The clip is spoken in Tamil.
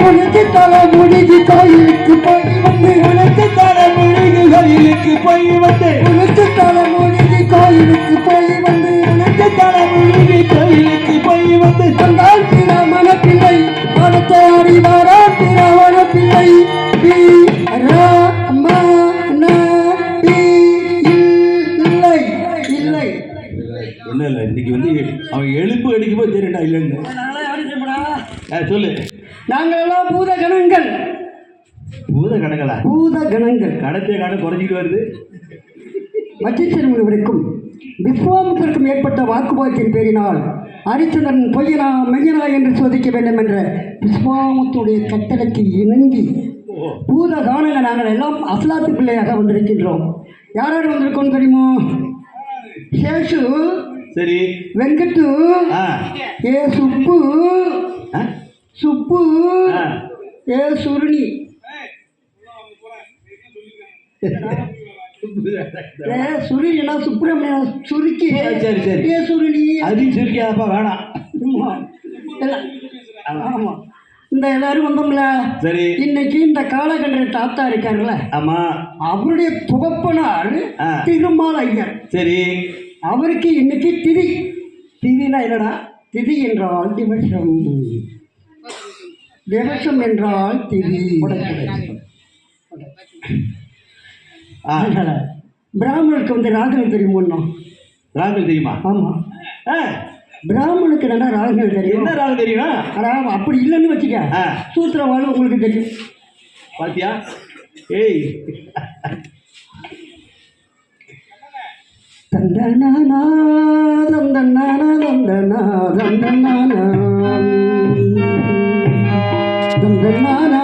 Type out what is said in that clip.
உனக்கு தலைமுடிக்கு கோயிலுக்கு போய் வந்து உனக்கு தலைமுடிக்கு கோயிலுக்கு போய் வந்து உனக்கு தலைமுடிக்கு கோயிலுக்கு போய் வந்து உனக்கு தலைமுடிக்கு கோயிலுக்கு போய் வந்து தந்தால் பிராமண பிள்ளை அடுத்த அறிவாரா பிராமண பிள்ளை இல்லை ஒன்றும் இல்லை. இன்னைக்கு வந்து அவன் எழுப்பு அடிக்கும் போது தெரியுண்டா இல்லைன்னு சொல்லு. நாங்கள் எல்லாம் பூத கணங்கள். பூத கணங்களா? பூத கணங்கள். கடத்திய கணக்கு குறைஞ்சிட்டு வருது. மத்தியவருக்கும் விஸ்வாமித்திற்கும் ஏற்பட்ட வாக்குவாதத்தின் பேரினால் ஹரிச்சந்திரன் பொய்யனா மெய்யனா என்று சோதிக்க வேண்டும் என்ற விஸ்வாமித்துடைய கட்டளைக்கு இணங்கி பூத காணங்க நாங்கள் எல்லாம் அஸ்லாத்து பிள்ளையாக வந்திருக்கின்றோம். யார் யார் வந்திருக்கோம் தெரியுமோ? சேஷு, சரி, வெங்கட்டு, ஏ சுப்பு, சுப்பு, ஏ சுருணி, சுருணினா சுப்பிரமணிய சுருக்கி, சரி சரி, ஏ சுருணி அதையும் சுருக்கியாப்பா வேணாம். ஆமா, இந்த எல்லாரும் வந்தோம்ல. சரி, இன்னைக்கு இந்த காலகண்ட தாத்தா இருக்காருல்ல, ஆமா, அவருடைய புகப்பனார் திருமால் ஐயர். சரி, அவருக்கு இன்னைக்கு திதி. திதினா என்னடா? திதி என்றால் திவசம், திவசம் என்றால் திதி. பிராமணனுக்கு வந்து ராகங்கள் தெரியுமோ? ராகங்கள் தெரியுமா? ஆமா, பிராமணுக்கு என்ன ராகங்கள் தெரியும்? என்ன ராகம் தெரியுமா? அதான் அப்படி இல்லைன்னு வச்சுக்க, சூத்திரவாள் உங்களுக்கு தெரியும். பாத்தியா? ஏய், தந்தனானா தந்தனானா தந்தனா தந்தனானா தந்தனானா